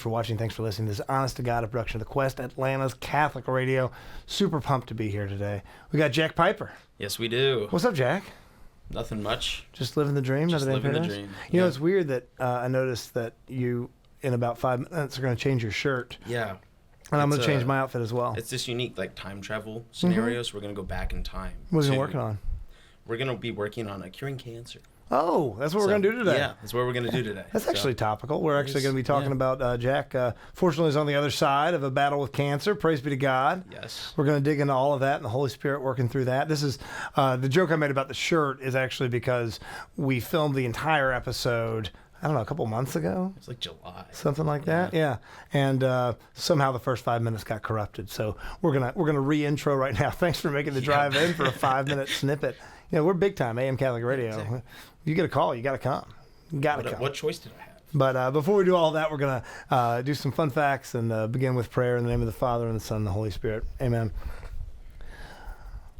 for watching. Thanks for listening. This is Honest to God, a production of the Quest, Atlanta's Catholic Radio. Super pumped to be here today. We got Jack Piper. Yes, we do. What's up, Jack? Nothing much. Just living the dream? Just living the dream. You know, it's weird that I noticed that you, in about 5 minutes, are going to change your shirt. Yeah. And I'm going to change my outfit as well. It's this unique, like, time travel scenario, so we're going to go back in time. What are you working on? We're going to be working on curing cancer. Oh, that's what we're going to do today. Yeah, that's what we're going to do today. That's actually topical. We're actually going to be talking about Jack. Fortunately, is on the other side of a battle with cancer. Praise be to God. Yes. We're going to dig into all of that and the Holy Spirit working through that. This is the joke I made about the shirt is actually because we filmed the entire episode, I don't know, a couple months ago. It's like July. Something like that. Yeah. And somehow the first 5 minutes got corrupted. So we're gonna re-intro right now. Thanks for making the drive in for a 5-minute snippet. You know, we're big time AM Catholic Radio. Exactly. You get a call, you got to come. You got to come. What choice did I have? But before we do all that, we're going to do some fun facts and begin with prayer in the name of the Father and the Son and the Holy Spirit. Amen.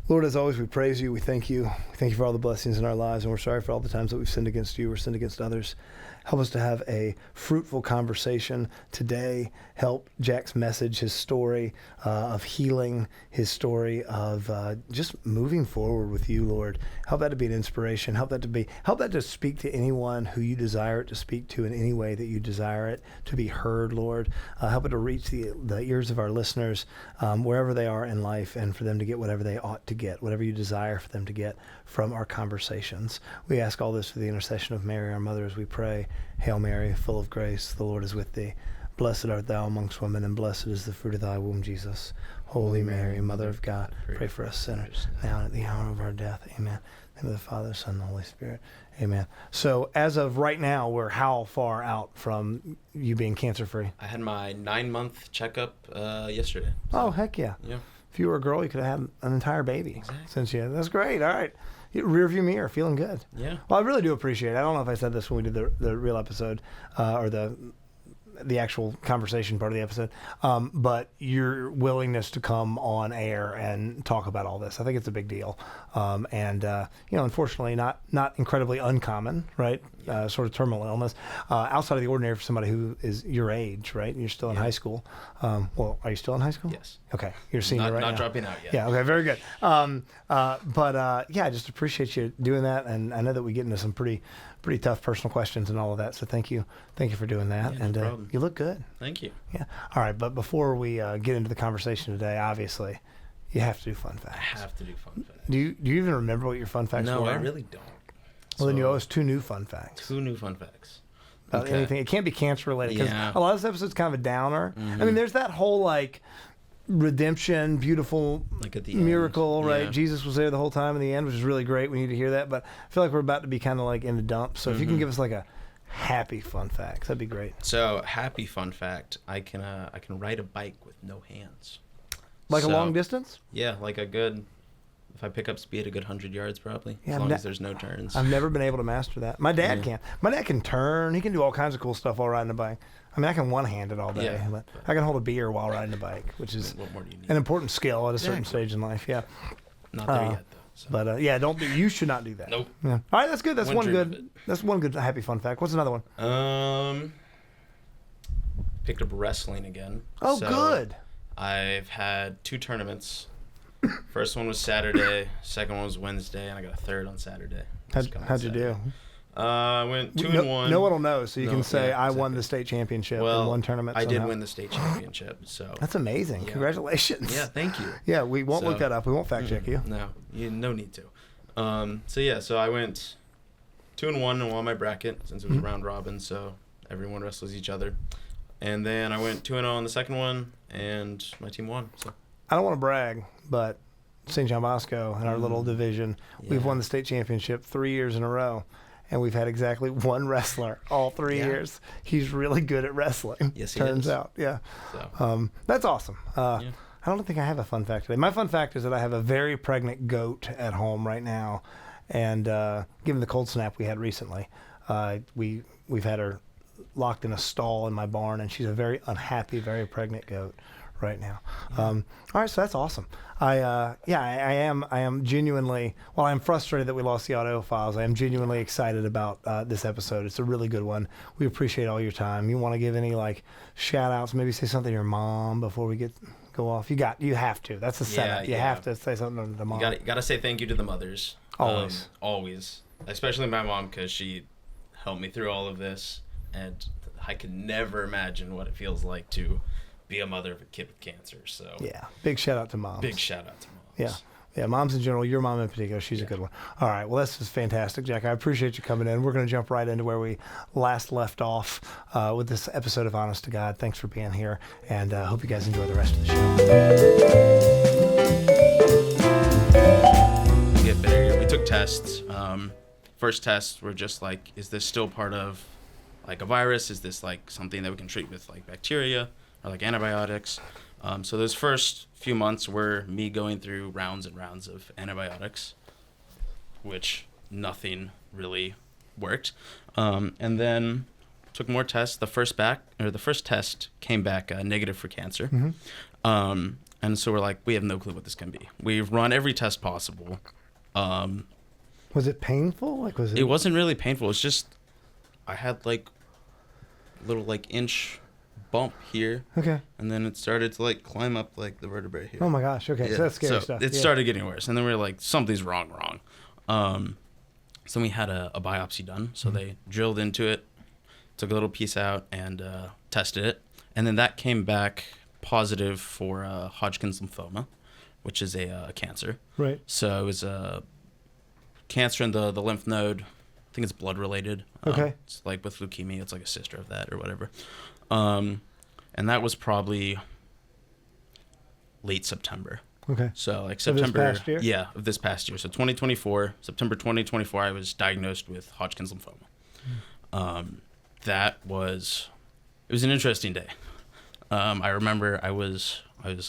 Lord, as always, we praise you. We thank you. We thank you for all the blessings in our lives, and we're sorry for all the times that we've sinned against you or sinned against others. Help us to have a fruitful conversation today. Help Jack's message, his story of healing, his story of just moving forward with you, Lord. Help that to be an inspiration. Help that to speak to anyone who you desire it to speak to in any way that you desire it to be heard, Lord. Help it to reach the ears of our listeners wherever they are in life, and for them to get whatever they ought to get, whatever you desire for them to get from our conversations. We ask all this through the intercession of Mary, our mother, as we pray. Hail Mary, full of grace, the Lord is with thee. Blessed art thou amongst women, and blessed is the fruit of thy womb, Jesus. Holy Mary, Mother of God, pray for us sinners, now and at the hour of our death. Amen. In the name of the Father, Son, and the Holy Spirit. Amen. So as of right now, we're how far out from you being cancer-free? I had my 9-month checkup yesterday. So. Oh, heck yeah. Yeah. If you were a girl, you could have had an entire baby. Exactly. Since you, that's great. All right. Rear view mirror, feeling good. Yeah. Well, I really do appreciate it. I don't know if I said this when we did the real episode or the actual conversation part of the episode, but your willingness to come on air and talk about all this, I think it's a big deal. And unfortunately, not incredibly uncommon, right? Sort of terminal illness, outside of the ordinary for somebody who is your age, right? And you're still in high school. Well, are you still in high school? Yes. Okay, you're a senior right now. Not dropping out yet. Yeah. Okay. Very good. I just appreciate you doing that, and I know that we get into some pretty tough personal questions and all of that. So thank you for doing that. Yeah, no and problem. You look good. Thank you. Yeah. All right. But before we get into the conversation today, obviously, you have to do fun facts. I have to do fun facts. Do you even remember what your fun facts were? No, I really don't. Well, then you owe us 2 new fun facts. 2 new fun facts. About anything. It can't be cancer related because Yeah. a lot of this episode's kind of a downer. Mm-hmm. I mean, there's that whole like redemption, beautiful like at the miracle, end. right? Yeah. Jesus was there the whole time in the end, which is really great. We need to hear that, but I feel like we're about to be kind of like in the dump. So if you can give us like a happy fun fact, that'd be great. So happy fun fact: I can ride a bike with no hands. Like a long distance? Yeah, like a good. If I pick up speed, a good 100 yards probably. Yeah, as long as there's no turns. I've never been able to master that. My dad can. My dad can turn. He can do all kinds of cool stuff while riding a bike. I mean, I can one-hand it all day, but I can hold a beer while riding a bike, which is what more do you need? an important skill at a certain stage in life. Yeah. Not there yet, though. So. But don't be. You should not do that. Nope. Yeah. All right, that's good. That's one good. That's one good happy fun fact. What's another one? Picked up wrestling again. Oh, so good. I've had 2 tournaments. First one was Saturday. Second one was Wednesday, and I got a third on Saturday. How'd you do? I went 2-1. No one will know, so you can say I won the state championship in one tournament. I somehow. did win the state championship, so that's amazing. Yeah. Congratulations. Yeah, thank you. Yeah, we won't look that up. We won't fact check you. No, no need to. So I went 2-1 in my bracket since it was round robin, so everyone wrestles each other. And then I went 2-0 on the second one, and my team won. So I don't want to brag, but St. John Bosco in our little division, we've won the state championship 3 years in a row, and we've had exactly one wrestler all 3 years. He's really good at wrestling. Yes, he turns is. out. Yeah. So. That's awesome. I don't think I have a fun fact today. My fun fact is that I have a very pregnant goat at home right now, and given the cold snap we had recently, we've had her locked in a stall in my barn, and she's a very unhappy, very pregnant goat right now. All right, so that's awesome. I am genuinely, while I'm frustrated that we lost the audio files, I am genuinely excited about this episode. It's a really good one. We appreciate all your time. You want to give any like shout outs, maybe say something to your mom before we go off? You have to. That's the setup. You have to say something to the mom. You gotta say thank you to the mothers. Always. Always. Especially my mom, because she helped me through all of this, and I could never imagine what it feels like to be a mother of a kid with cancer. So yeah, big shout out to moms. Big shout out to moms. Yeah, moms in general. Your mom in particular, she's a good one. All right, well, this is fantastic, Jack. I appreciate you coming in. We're going to jump right into where we last left off with this episode of Honest to God. Thanks for being here, and hope you guys enjoy the rest of the show. Get better. We took tests. First tests were just like, is this still part of like a virus? Is this like something that we can treat with like bacteria or like antibiotics? So those first few months were me going through rounds and rounds of antibiotics, which nothing really worked. And then took more tests. The first test came back negative for cancer. Mm-hmm. And so we're like, we have no clue what this can be. We've run every test possible. Was it painful? Like, was it? It wasn't really painful. It's just I had like little like inch bump here. Okay. And then it started to like climb up like the vertebrae here. Oh my gosh. Okay. Yeah. So that's scary stuff. It started getting worse, and then we were like, something's wrong. So we had a biopsy done. So they drilled into it, took a little piece out, and tested it, and then that came back positive for Hodgkin's lymphoma, which is a cancer. Right. So it was a cancer in the lymph node. I think it's blood related. Okay. It's like with leukemia, it's like a sister of that or whatever. And that was probably late September. Okay. So like September. Of this past year? Yeah, of this past year. So September 2024, I was diagnosed with Hodgkin's lymphoma. It was an interesting day. I remember I was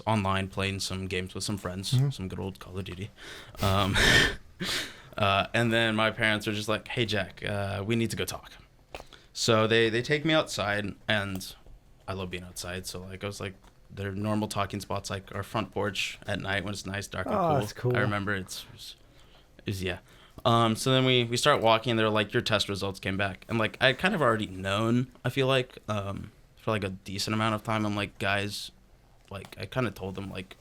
online playing some games with some friends, some good old Call of Duty. And then my parents were just like, hey, Jack, we need to go talk. So they take me outside, and I love being outside. So like I was like, their normal talking spots, like our front porch at night when it's nice, dark, and cool. That's cool. I remember it was yeah. So then we start walking, and they're like, your test results came back. And like I kind of already known, I feel like, for like a decent amount of time. I'm like, guys, like I kind of told them like,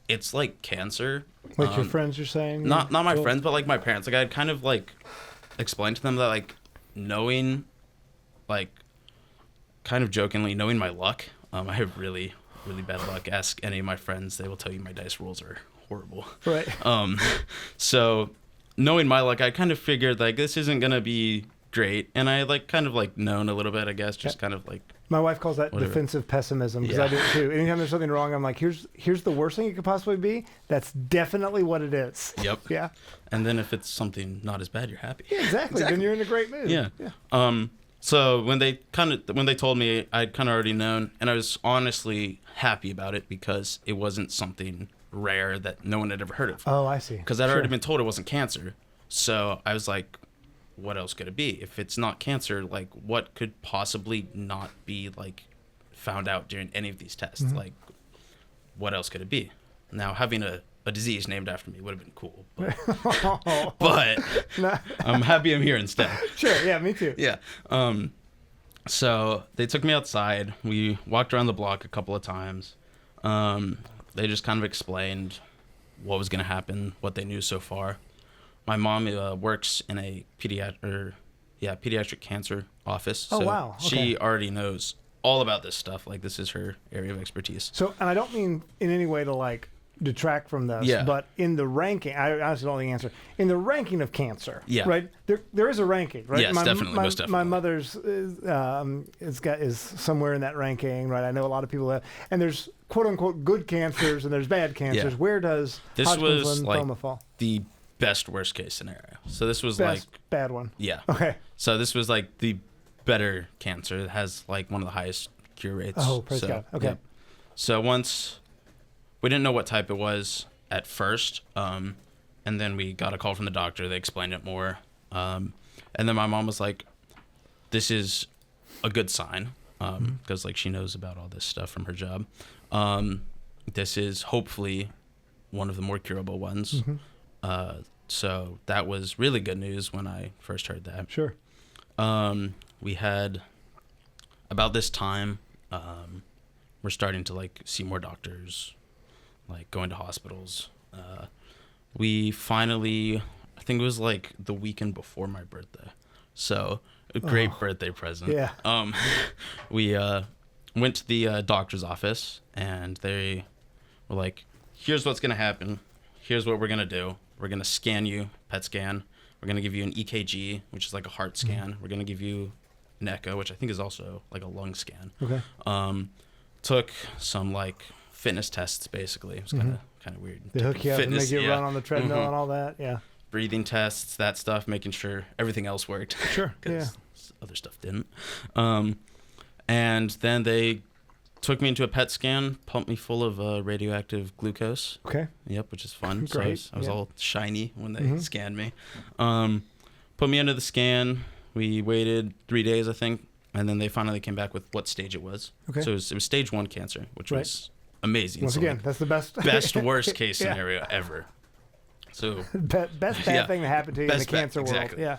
it's like cancer. Like your friends are saying? Not my friends, but like my parents. Like I'd kind of like explained to them that like knowing, like kind of jokingly, knowing my luck. I have really, really bad luck. Ask any of my friends. They will tell you my dice rolls are horrible. Right. So knowing my luck, I kind of figured like this isn't going to be great. And I like kind of like known a little bit, I guess, just kind of like. My wife calls that defensive pessimism, because I do it too. Anytime there's something wrong, I'm like, here's the worst thing it could possibly be. That's definitely what it is. Yep. Yeah. And then if it's something not as bad, you're happy. Yeah, exactly. Then you're in a great mood. Yeah. So when they told me, I'd kind of already known, and I was honestly happy about it because it wasn't something rare that no one had ever heard of. Oh, I see. Because I'd already been told it wasn't cancer. So I was like, what else could it be? If it's not cancer, like what could possibly not be like found out during any of these tests? Mm-hmm. Like what else could it be? Now having a disease named after me would have been cool, but I'm happy I'm here instead. Sure, yeah, me too. Yeah. So they took me outside. We walked around the block a couple of times. They just kind of explained what was going to happen, what they knew so far. My mom works in a pediatric cancer office. Oh, so wow. Okay. She already knows all about this stuff. Like this is her area of expertise. So, and I don't mean in any way to like detract from this, but in the ranking, I honestly don't know the answer. In the ranking of cancer, right? There is a ranking, right? Yes, definitely, most definitely. My mother's is somewhere in that ranking, right? I know a lot of people have, and there's quote unquote good cancers and there's bad cancers. Where does Hodgkin's lymphoma fall? The best worst case scenario. So this was best, bad one. Yeah. Okay. So this was like the better cancer. It has like one of the highest cure rates. Oh, praise God. Okay. Yeah. So once we didn't know what type it was at first, and then we got a call from the doctor. They explained it more, and then my mom was like, "This is a good sign. because like she knows about all this stuff from her job. This is hopefully one of the more curable ones. So that was really good news when I first heard that. Sure. We had about this time, we're starting to like see more doctors, like going to hospitals. We finally, I think it was like the weekend before my birthday. So a great birthday present. Yeah. We went to the doctor's office and they were like, here's what's going to happen. Here's what we're going to do. We're going to scan you, PET scan. We're going to give you an EKG, which is like a heart scan. We're going to give you an echo, which I think is also like a lung scan. Okay. Took some like fitness tests, basically. It was kind of weird. They hook you up and make you run on the treadmill and all that. Yeah. Breathing tests, that stuff, making sure everything else worked. Sure. Because other stuff didn't. And then they took me into a PET scan, pumped me full of radioactive glucose. Okay. Yep, which is fun. Great. So I was all shiny when they scanned me. Put me under the scan. We waited 3 days, I think, and then they finally came back with what stage it was. Okay. So it was stage 1 cancer, which was amazing. Once so again, like, that's the best worst case scenario ever. So best bad thing that happened to you in the cancer world. Exactly. Yeah.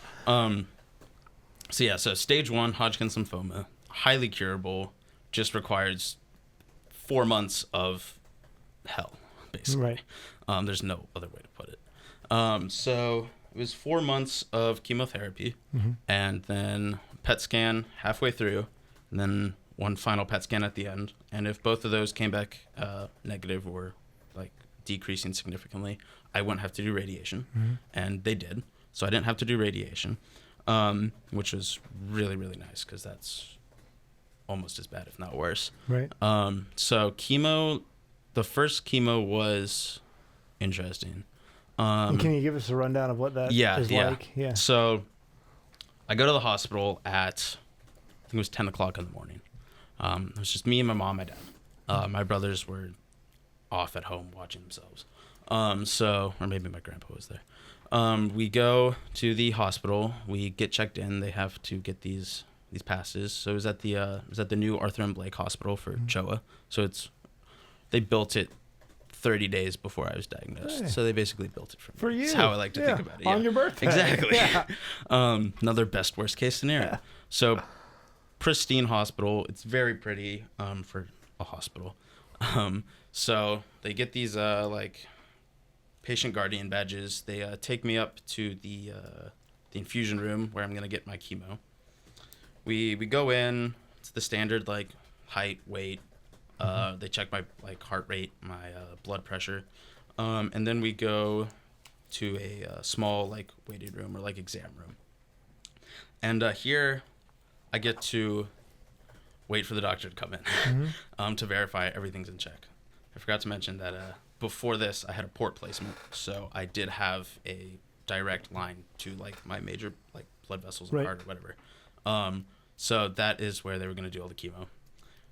So stage 1 Hodgkin's lymphoma, highly curable, just requires 4 months of hell, basically. Right. There's no other way to put it. So it was 4 months of chemotherapy, and then PET scan halfway through, and then one final PET scan at the end. And if both of those came back negative or like decreasing significantly, I wouldn't have to do radiation, and they did. So I didn't have to do radiation, which was really, really nice because that's almost as bad, if not worse. Right. So chemo, the first chemo was interesting. Can you give us a rundown of what that is like? Yeah. So I go to the hospital at, I think it was 10 o'clock in the morning. It was just me and my mom, my dad. My brothers were off at home watching themselves. Or maybe my grandpa was there. We go to the hospital. We get checked in. They have to get these passes. So it was at the new Arthur M. Blake Hospital for CHOA. So they built it 30 days before I was diagnosed. Hey. So they basically built it for me. you. That's how I like to think about it. On your birthday. Exactly. Yeah. Another best worst case scenario. Yeah. So pristine hospital. It's very pretty for a hospital. So they get these like patient guardian badges. They take me up to the infusion room where I'm gonna get my chemo. We go in. It's the standard like height, weight. They check my like heart rate, my blood pressure, and then we go to a small like waiting room or like exam room. And here, I get to wait for the doctor to come in to verify everything's in check. I forgot to mention that before this, I had a port placement, so I did have a direct line to like my major like blood vessels and heart or whatever. So that is where they were going to do all the chemo.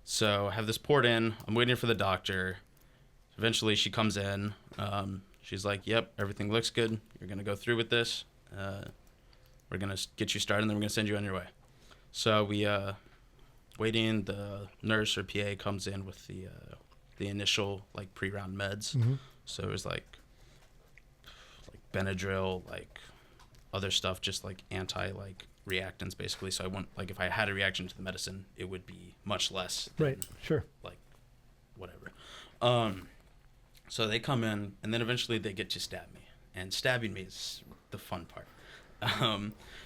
So I have this port in. I'm waiting for the doctor. Eventually, she comes in. She's like, "Yep, everything looks good. You're going to go through with this. We're going to get you started, and then we're going to send you on your way." So we waiting. The nurse or PA comes in with the initial like pre-round meds. So it was like Benadryl, like other stuff, just like anti like reactants basically. So I want like if I had a reaction to the medicine, it would be much less than, Sure. like whatever. So they come in and then eventually they get to stab me, and stabbing me is the fun part.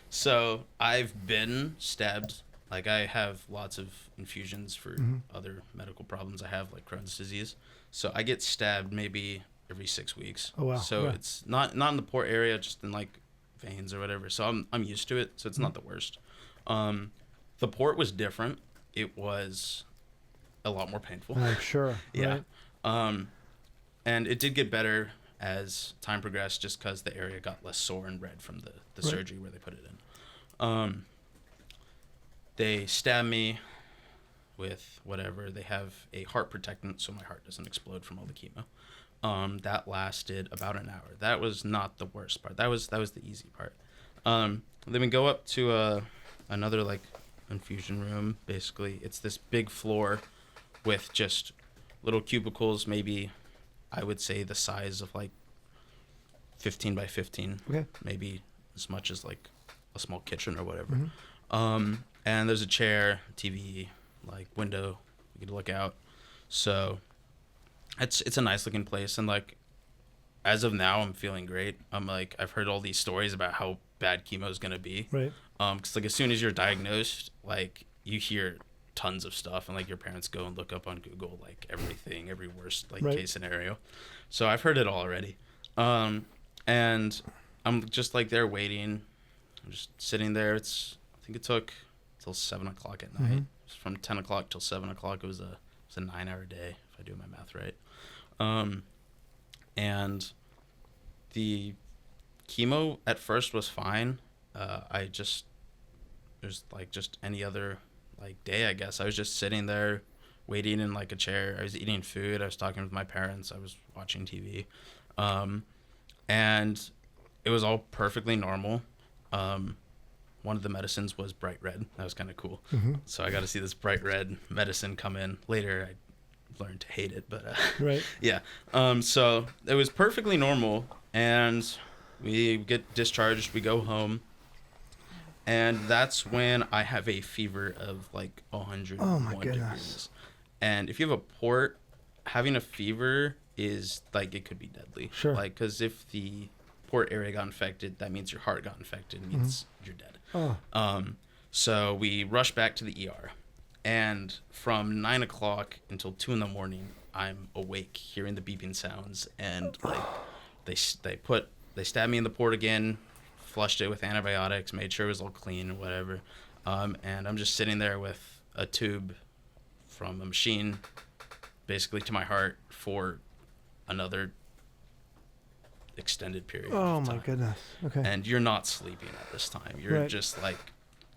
So I've been stabbed. Like I have lots of infusions for other medical problems I have, like Crohn's disease. So I get stabbed maybe every 6 weeks. Oh wow. So it's not in the port area, just in like veins or whatever. So I'm used to it. So it's not the worst. The port was different. It was a lot more painful. I'm sure. Yeah. Right? And it did get better as time progressed, just because the area got less sore and red from the surgery where they put it in. They stab me with whatever. They have a heart protectant so my heart doesn't explode from all the chemo. That lasted about an hour. That was not the worst part. That was the easy part. Then we go up to another like infusion room. Basically, it's this big floor with just little cubicles, maybe I would say the size of like 15 by 15, Okay. maybe as much as like a small kitchen or whatever. Mm-hmm. And there's a chair, TV, like window you could look out. So it's a nice looking place, and like as of now, I'm feeling great. I'm like, I've heard all these stories about how bad chemo is gonna be. Right. Because like as soon as you're diagnosed, like you hear tons of stuff, and like your parents go and look up on Google like everything, every worst like Right. case scenario. So I've heard it all already. And I'm just like there waiting. I'm just sitting there. I think it took till 7:00 at night. Mm-hmm. It was from 10:00 till 7:00. It was a 9-hour day if I do my math right. And the chemo at first was fine. It was like just any other like day, I guess. I was just sitting there waiting in like a chair. I was eating food. I was talking with my parents. I was watching TV. And it was all perfectly normal. One of the medicines was bright red. That was kind of cool. Mm-hmm. So I got to see this bright red medicine come in. Later, I learned to hate it, but Right. yeah. So it was perfectly normal, and we get discharged. We go home, and that's when I have a fever of like 101 Oh my goodness. degrees. And if you have a port, having a fever is like it could be deadly. Sure. Like because if the port area got infected, that means your heart got infected. It means you're dead. Oh. So we rushed back to the ER, and from 9:00 until 2 a.m, I'm awake, hearing the beeping sounds, and like they stabbed me in the port again, flushed it with antibiotics, made sure it was all clean and whatever, and I'm just sitting there with a tube from a machine, basically to my heart for another extended period. Oh of my time. goodness. Okay. And you're not sleeping at this time. You're Right. just like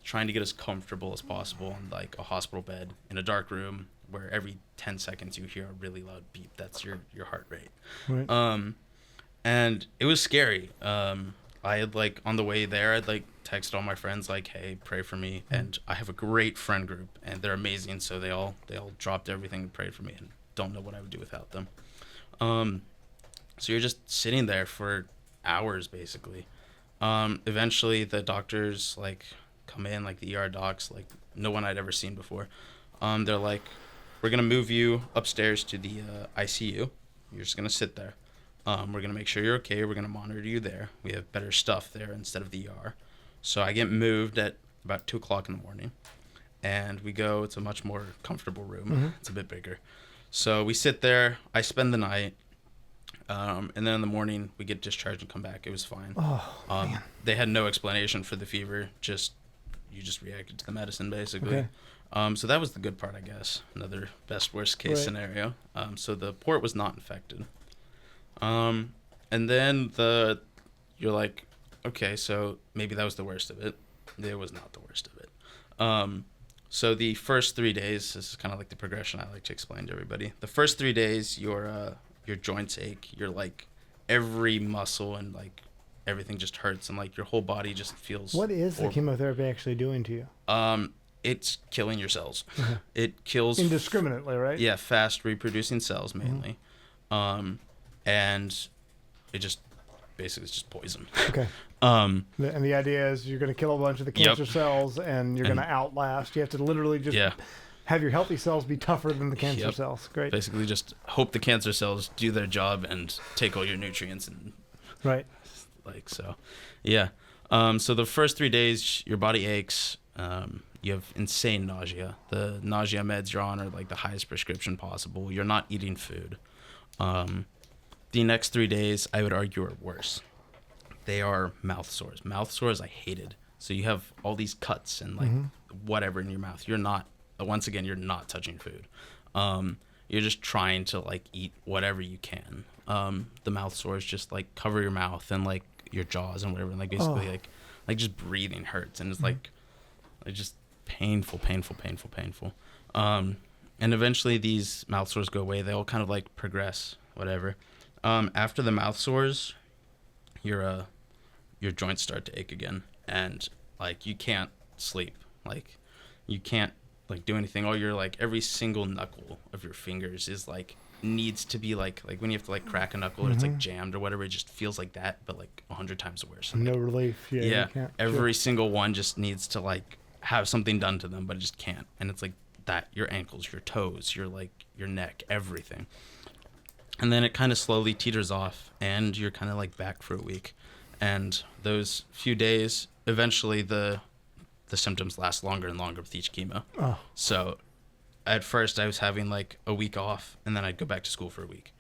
trying to get as comfortable as possible in like a hospital bed in a dark room where every 10 seconds you hear a really loud beep. That's your heart rate. Right. And it was scary. I had like on the way there, I'd like texted all my friends like, "Hey, pray for me." And I have a great friend group, and they're amazing. So they all dropped everything and prayed for me, and don't know what I would do without them. So you're just sitting there for hours, basically. Eventually, the doctors like come in, like the ER docs, like no one I'd ever seen before. They're like, "We're gonna move you upstairs to the ICU. You're just gonna sit there. We're gonna make sure you're okay. We're gonna monitor you there. We have better stuff there instead of the ER." So I get moved at about 2:00 in the morning, and we go. It's a much more comfortable room. Mm-hmm. It's a bit bigger. So we sit there. I spend the night. And then in the morning we get discharged and come back. It was fine. Oh, man. They had no explanation for the fever. You just reacted to the medicine basically. Okay. So that was the good part, I guess. Another best worst case Right. scenario. So the port was not infected. And then you're like, okay, so maybe that was the worst of it. It was not the worst of it. So the first 3 days, this is kind of like the progression I like to explain to everybody. The first 3 days, your joints ache. You're like every muscle and like everything just hurts, and like your whole body just feels. What is the horrible. chemotherapy actually doing to you? It's killing your cells. Okay. It kills Indiscriminately, right? yeah, fast reproducing cells mainly. And it just basically it's just poison. Okay. And the idea is you're going to kill a bunch of the cancer cells, and you're going to outlast. You have to literally just have your healthy cells be tougher than the cancer cells. Great. Basically just hope the cancer cells do their job and take all your nutrients and Right. like so. Yeah. So the first 3 days your body aches. You have insane nausea. The nausea meds you're on are like the highest prescription possible. You're not eating food. The next 3 days I would argue are worse. They are mouth sores. Mouth sores I hated. So you have all these cuts and like whatever in your mouth. You're not touching food. You're just trying to like eat whatever you can. The mouth sores just like cover your mouth and like your jaws and whatever, and like basically like just breathing hurts, and it's like just painful. And eventually these mouth sores go away. They all kind of like progress, whatever. After the mouth sores, your joints start to ache again, and like you can't sleep. Like you can't like do anything. All your like every single knuckle of your fingers is like needs to be like when you have to like crack a knuckle or it's like jammed or whatever, it just feels like that, but like 100 times worse. No relief. Yeah. Yeah. You can't, Every single one just needs to like have something done to them, but it just can't. And it's like that, your ankles, your toes, your like your neck, everything. And then it kind of slowly teeters off and you're kind of like back for a week. And those few days, eventually the symptoms last longer and longer with each chemo. Oh. So at first I was having like a week off and then I'd go back to school for a week.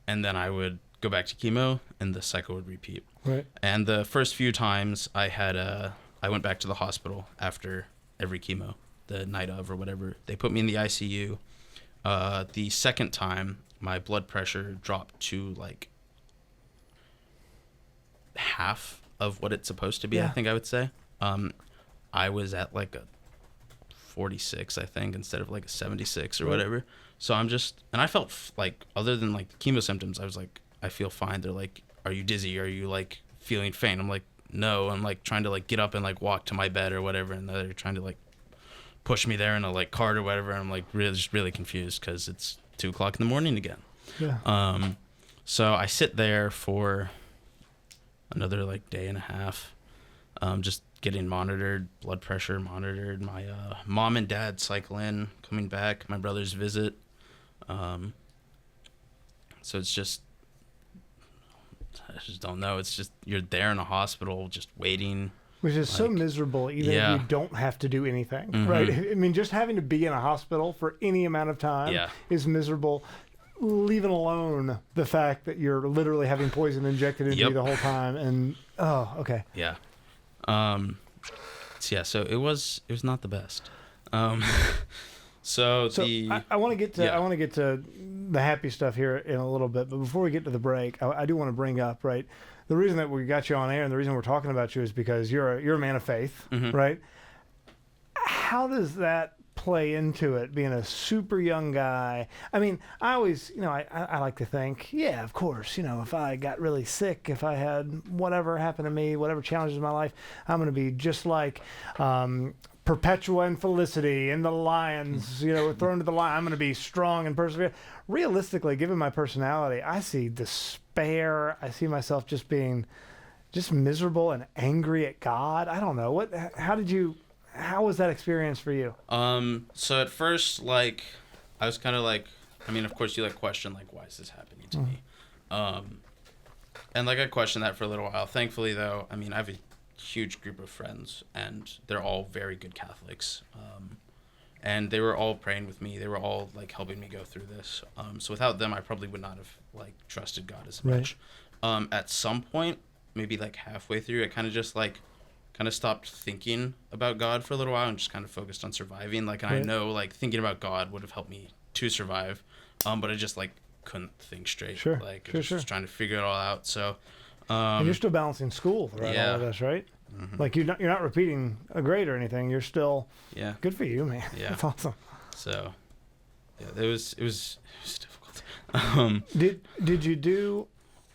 And then I would go back to chemo and the cycle would repeat. Right. And the first few times I went back to the hospital after every chemo, the night of or whatever. They put me in the ICU. The second time my blood pressure dropped to like half of what it's supposed to be, I think I would say. I was at like a 46, I think, instead of like a 76 or whatever. So I'm just, and I felt like, other than like chemo symptoms, I was like, I feel fine. They're like, are you dizzy? Are you like feeling faint? I'm like, no. I'm like trying to like get up and like walk to my bed or whatever. And they're trying to like push me there in a like cart or whatever. And I'm like just really confused because it's 2:00 in the morning again. Yeah. So I sit there for another like day and a half, just getting monitored, blood pressure monitored. My mom and dad cycle in, coming back, my brother's visit. So it's just, I just don't know. It's just, you're there in a hospital just waiting. Which is so miserable, even if you don't have to do anything, right? I mean, just having to be in a hospital for any amount of time is miserable, leaving alone the fact that you're literally having poison injected into you the whole time. And, okay. Yeah. So it was not the best. So I want to get to the happy stuff here in a little bit, but before we get to the break, I do want to bring up, right, the reason that we got you on air and the reason we're talking about you is because you're a man of faith, right? How does that play into it, being a super young guy? I mean, I always, I like to think, yeah, of course, if I got really sick, if I had whatever happened to me, whatever challenges in my life, I'm going to be just like Perpetua and Felicity and the lions, thrown to the lion. I'm going to be strong and persevere. Realistically, given my personality, I see despair. I see myself just being just miserable and angry at God. I don't know. How was that experience for you? So at first, like, I was kind of like, I mean, of course you like question, like, why is this happening to me? And like I questioned that for a little while. Thankfully though, I mean, I have a huge group of friends and they're all very good Catholics. And they were all praying with me. They were all like helping me go through this. So without them, I probably would not have like trusted God as much. At some point, maybe like halfway through, I kind of stopped thinking about God for a little while and just kind of focused on surviving. Like, and I know like thinking about God would have helped me to survive. But I just like couldn't think straight. Just trying to figure it all out. So, and you're still balancing school throughout all of this, right? Like you're not repeating a grade or anything. You're still good for you, man. Yeah, that's awesome. So, yeah, it was difficult. Did you do?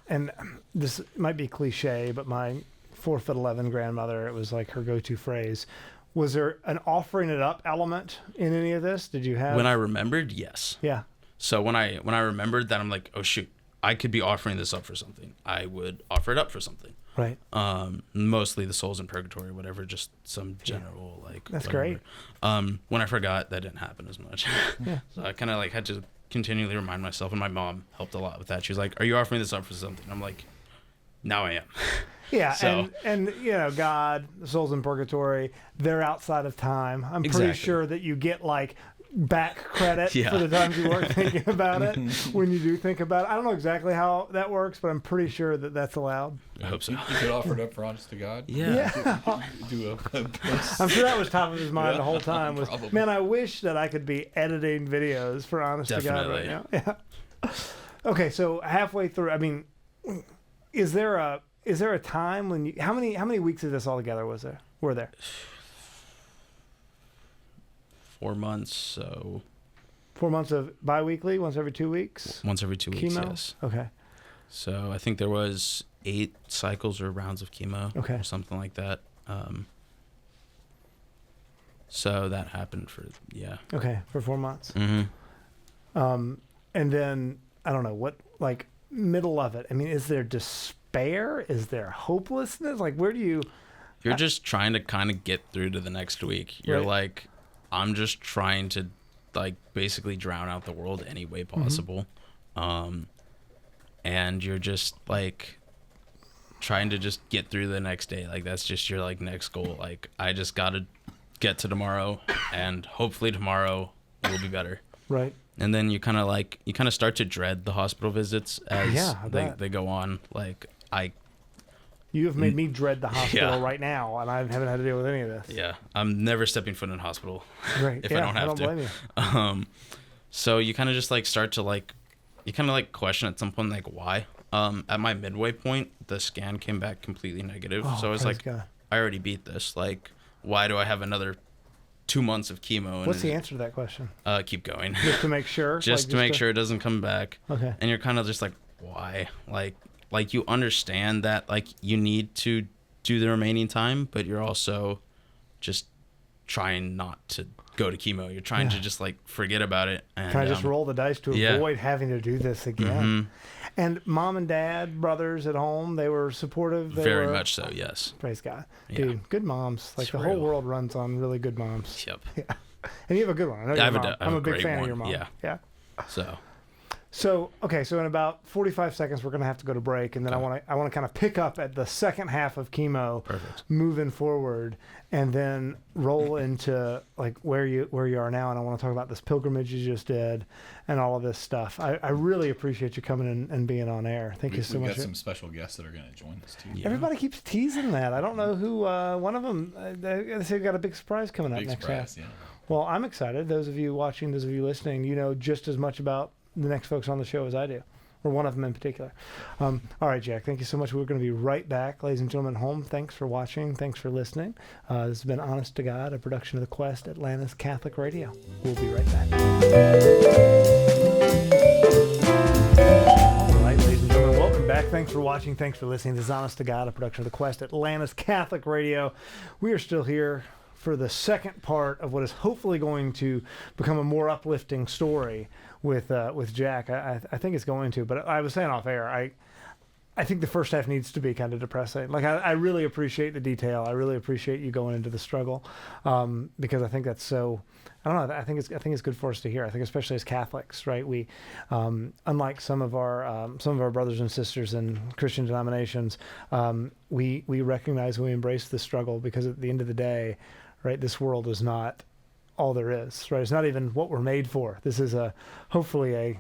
And this might be cliche, but my 4'11" grandmother, it was like her go-to phrase. Was there an offering it up element in any of this? Did you have? When I remembered, yes. Yeah. So when I remembered that, I'm like, oh shoot, I could be offering this up for something. I would offer it up for something. Right. Mostly the souls in purgatory, whatever, just some general like. That's whatever. great. When I forgot, that didn't happen as much. So I kind of like had to continually remind myself, and my mom helped a lot with that. She was like, "Are you offering this up for something?" I'm like, "Now I am." Yeah, so, and God, the souls in purgatory, they're outside of time. I'm pretty sure that you get like back credit for the times you weren't thinking about it when you do think about it. I don't know exactly how that works, but I'm pretty sure that that's allowed. I hope so. You could offer it up for honest to God. Yeah. I'm sure that was top of his mind the whole time. Man, I wish that I could be editing videos for honest to God right now. Yeah. Okay, so halfway through, I mean, is there a time when you how many weeks of this altogether were there? 4 months, so 4 months of bi-weekly, once every 2 weeks? Once every 2 weeks, chemo? yes. Okay. So I think there was 8 cycles or rounds of chemo or something like that. So that happened for Okay, for 4 months. Mm-hmm. And then I don't know what, like, middle of it. I mean, is there despair? Is there hopelessness? Like, where do you? You're just trying to kind of get through to the next week. You're Right. like, I'm just trying to, like, basically drown out the world any way possible. And you're just, like, trying to just get through the next day. Like, that's just your, like, next goal. Like, I just got to get to tomorrow, and hopefully tomorrow will be better. Right. And then you kind of start to dread the hospital visits as I bet. they go on. Like, You have made me dread the hospital Yeah. right now, and I haven't had to deal with any of this. yeah, I'm never stepping foot in a hospital. Right. If I don't have to. blame you. So you kind of just, like, start to, like, you kind of, like, question at some point, like, why? At my midway point, the scan came back completely negative. Oh, So I was praise like, God. I already beat this. Like, why do I have another 2 months of chemo? And What's the answer to that question? Keep going. Just to make sure. just to make sure it doesn't come back. Okay. And you're kind of just like, why? Like you understand that, like, you need to do the remaining time, but you're also just trying not to go to chemo. You're trying to just, like, forget about it. And, Can I just roll the dice to yeah. avoid having to do this again? Mhm. And mom and dad, brothers at home, they were supportive. Very much so, yes. Praise God. Yeah. Dude, good moms. Like, It's the whole real. world runs on really good moms. Yep. Yeah. And you have a good one. I know I your have a mom. I have I'm a a big great fan of one. your mom. Yeah. Yeah. So, So in about 45 seconds, we're going to have to go to break, and then Okay. I want to kind of pick up at the second half of chemo, perfect. moving forward, and then roll into, like, where you are now. And I want to talk about this pilgrimage you just did, and all of this stuff. I really appreciate you coming in and being on air. Thank you so We've much. got some special guests that are going to join us too. Yeah. Everybody keeps teasing that. I don't know who. One of them. They say we got a big surprise coming up Big next surprise, half. yeah. Well, I'm excited. Those of you watching, those of you listening, you know just as much about the next folks on the show as I do, or one of them in particular. All right, Jack, thank you so much. We're going to be right back. Ladies and gentlemen at home, thanks for watching. Thanks for listening. This has been Honest to God, a production of The Quest, Atlanta's Catholic Radio. We'll be right back. All right, ladies and gentlemen, welcome back. Thanks for watching. Thanks for listening. This is Honest to God, a production of The Quest, Atlanta's Catholic Radio. We are still here for the second part of what is hopefully going to become a more uplifting story with Jack. I think it's going to, but I was saying off air, I think the first half needs to be kind of depressing. Like, I really appreciate the detail. I really appreciate you going into the struggle, because I think that's so. I don't know. I think it's good for us to hear. I think especially as Catholics, right? We, unlike some of our brothers and sisters in Christian denominations, we recognize and we embrace the struggle, because at the end of the day, right, this world is not all there is, right? It's not even what we're made for. This is hopefully a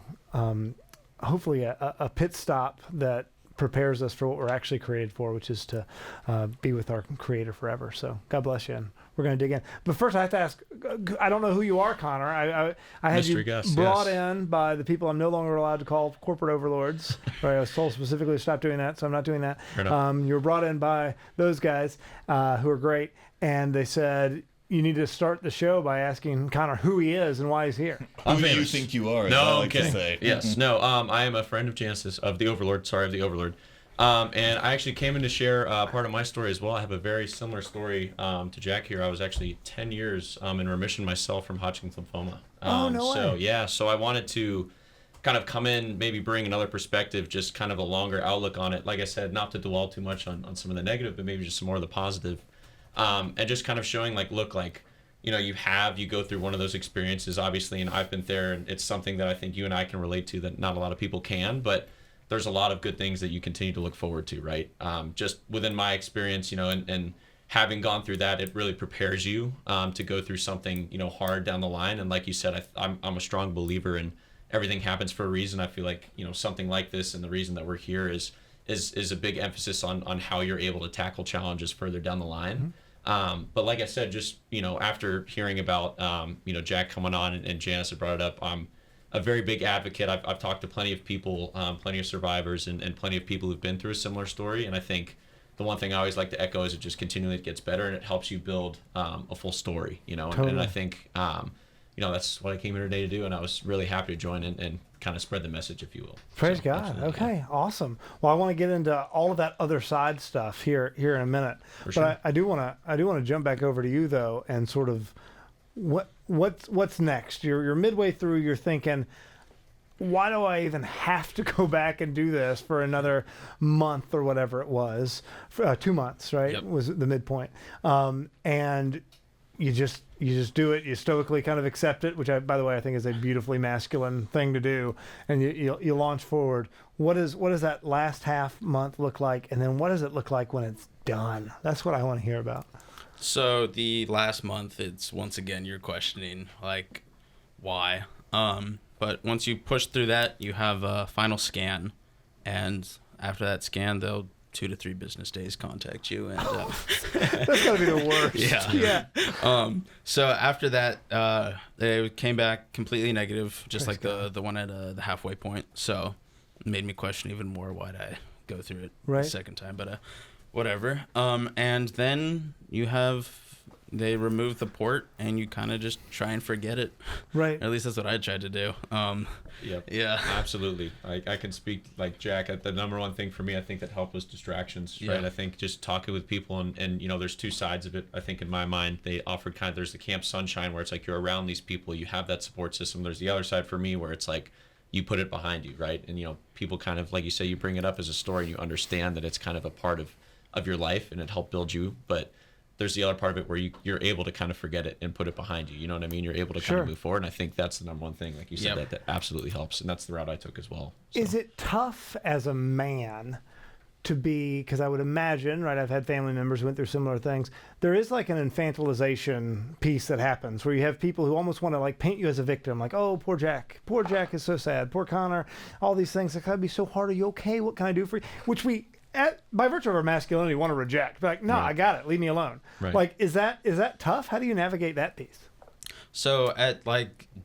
pit stop that prepares us for what we're actually created for, which is to be with our Creator forever. So God bless you, and we're going to dig in. But first, I have to ask. I don't know who you are, Connor. I had Mystery you guest, brought yes. in by the people I'm no longer allowed to call corporate overlords. Right? I was told specifically to stop doing that, so I'm not doing that. Fair enough. You were brought in by those guys who are great, and they said you need to start the show by asking Connor who he is and why he's here. Who do you famous. think you are? as No, I I'm like to kidding. say. Yes, no. I am a friend of Genesis, of the Overlord. Sorry, of the Overlord. And I actually came in to share part of my story as well. I have a very similar story to Jack here. I was actually 10 years in remission myself from Hodgkin's lymphoma. Oh, no So way. yeah, so I wanted to kind of come in, maybe bring another perspective, just kind of a longer outlook on it. Like I said, not to dwell too much on some of the negative, but maybe just some more of the positive. And just kind of showing, like, look, like, you know, you go through one of those experiences, obviously, and I've been there, and it's something that I think you and I can relate to that not a lot of people can, but there's a lot of good things that you continue to look forward to, right? Just within my experience, you know, and having gone through that, it really prepares you to go through something, you know, hard down the line. And like you said, I'm a strong believer in everything happens for a reason. I feel like, you know, something like this and the reason that we're here is a big emphasis on how you're able to tackle challenges further down the line. But like I said, just, you know, after hearing about, you know, Jack coming on and Janice had brought it up, I'm a very big advocate. I've talked to plenty of people, plenty of survivors and plenty of people who've been through a similar story. And I think the one thing I always like to echo is it just continually gets better and it helps you build a full story, you know, Totally. and I think, you know, that's what I came here today to do. And I was really happy to join and kind of spread the message, if you will. Praise So, God. absolutely, Okay, awesome. Well, I want to get into all of that other side stuff here in a minute. For sure. But I do want to jump back over to you though, and sort of what's next? You're midway through. You're thinking, why do I even have to go back and do this for another month or whatever it was? 2 months, right? Yep. Was the midpoint. And you just do it. You stoically kind of accept it, which by the way, I think is a beautifully masculine thing to do. And you launch forward. What does that last half month look like? And then what does it look like when it's done? That's what I want to hear about. So the last month, it's once again you're questioning like why. But once you push through that, you have a final scan, and after that scan, they'll 2 to 3 business days contact you, and That's gotta be the worst. yeah. So after that, they came back completely negative, just like the one at the halfway point. So it made me question even more why'd I go through it Right. the second time, but whatever. And then they remove the port, and you kind of just try and forget it. Right. Or at least that's what I tried to do. Yep. Yeah. Absolutely. I can speak like Jack. The number one thing for me, I think that helped was distractions, right? Yeah. I think just talking with people and there's two sides of it. I think in my mind, they offered there's the Camp Sunshine where it's like you're around these people, you have that support system. There's the other side for me where it's like you put it behind you, right? And, people kind of, like you say, you bring it up as a story and you understand that it's kind of a part of your life and it helped build you. But there's the other part of it where you're able to kind of forget it and put it behind you. You know what I mean? You're able to kind Sure. of move forward. And I think that's the number one thing, like you said, Yep. that absolutely helps. And that's the route I took as well. So. Is it tough as a man to be, because I would imagine, right, I've had family members who went through similar things. There is like an infantilization piece that happens where you have people who almost want to like paint you as a victim, like, oh, poor Jack is so sad, poor Connor, all these things. That gotta be so hard. Are you okay? What can I do for you? Which we, by virtue of our masculinity, want to reject. Be like, no, Right. I got it. Leave me alone. Right. Like, is that tough? How do you navigate that piece? So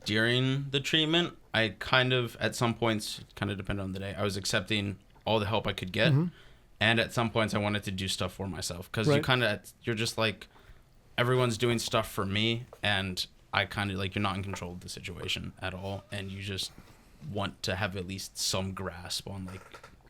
during the treatment, I kind of, at some points, kind of depended on the day, I was accepting all the help I could get. Mm-hmm. And at some points I wanted to do stuff for myself. Because Right. you're just like, everyone's doing stuff for me. And I kind of like, you're not in control of the situation at all. And you just want to have at least some grasp on like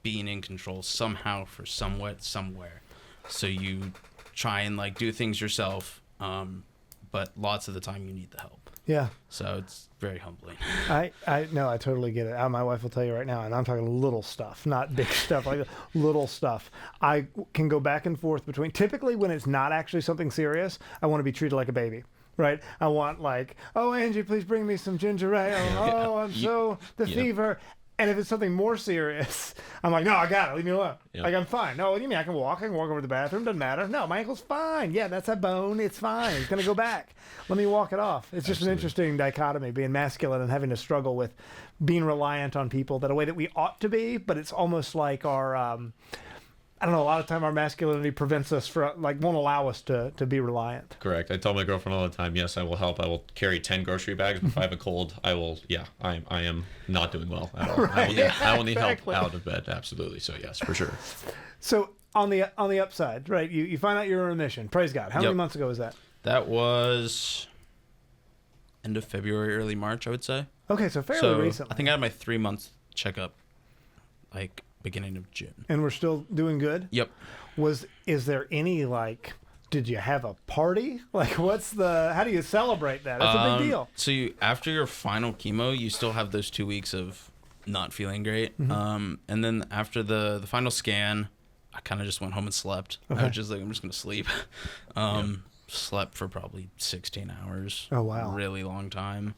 being in control somehow for somewhere. So you try and like do things yourself. But lots of the time you need the help. Yeah. So it's very humbling. I no, I totally get it. My wife will tell you right now, and I'm talking little stuff, not big stuff, like little stuff. I can go back and forth between, typically when it's not actually something serious, I want to be treated like a baby. Right? I want like, oh, Angie, please bring me some ginger ale. Oh, I'm so, the fever. And if it's something more serious, I'm like, no, I got it. Leave me alone. Yep. Like, I'm fine. No, what do you mean? I can walk over to the bathroom. Doesn't matter. No, my ankle's fine. Yeah, that's a bone. It's fine. It's going to go back. Let me walk it off. It's just an interesting dichotomy, being masculine and having to struggle with being reliant on people that a way that we ought to be, but it's almost like our, I don't know, a lot of time our masculinity prevents us from, like, won't allow us to be reliant. Correct. I tell my girlfriend all the time, yes, I will help. I will carry 10 grocery bags, but if I have a cold, I am not doing well at all. Right. I will need Exactly. help out of bed. Absolutely. So yes, for sure. So on the upside, right, you find out you're in remission. Praise God. How many Yep. months ago was that? That was end of February, early March, I would say. Okay, so fairly recently. I think I had my 3-month checkup, like beginning of June. And we're still doing good? Yep. Is there any, like, did you have a party? Like, how do you celebrate that? That's a big deal. So after your final chemo, you still have those 2 weeks of not feeling great. Mm-hmm. And then after the final scan, I kind of just went home and slept. I Okay. was just like, I'm just going to sleep. Slept for probably 16 hours. Oh, wow. Really long time.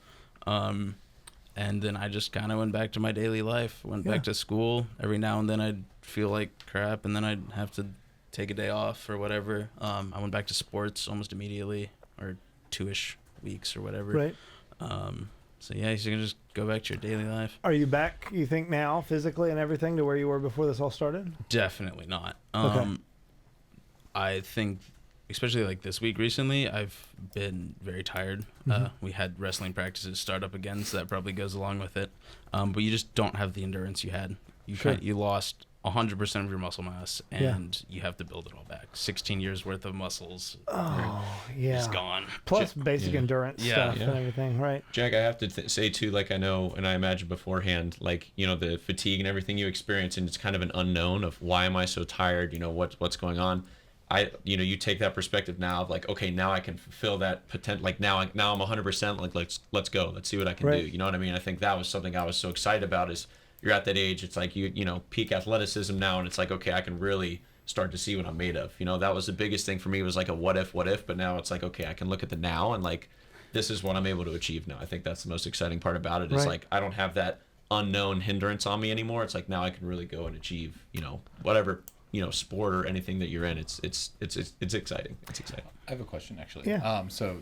And then I just kind of went back to my daily life, went back to school. Every now and then I'd feel like crap, and then I'd have to take a day off or whatever. I went back to sports almost immediately, or 2-ish weeks or whatever. Right. So yeah, you can just go back to your daily life. Are you back, you think, now, physically and everything, to where you were before this all started? Definitely not. Okay. I think, especially like this week recently, I've been very tired. We had wrestling practices start up again, so that probably goes along with it. But you just don't have the endurance you had. You lost 100% of your muscle mass, and you have to build it all back. 16 years worth of muscles is gone. Plus basic endurance stuff Yeah. and everything, right? Jack, I have to say too, like I know and I imagine beforehand, like, the fatigue and everything you experience, and it's kind of an unknown of why am I so tired, what's going on. you take that perspective now of like, okay, now I can fulfill that potential. Like now I'm 100%. Like let's go. Let's see what I can do. You know what I mean? I think that was something I was so excited about. Is you're at that age. It's like you know peak athleticism now, and it's like, okay, I can really start to see what I'm made of. You know, that was the biggest thing for me, was like a what if, but now it's like, okay, I can look at the now and like, this is what I'm able to achieve now. I think that's the most exciting part about it, is like, I don't have that unknown hindrance on me anymore. It's like, now I can really go and achieve, you know, whatever, you know, sport or anything that you're in. It's exciting. It's exciting. I have a question, actually. Yeah. So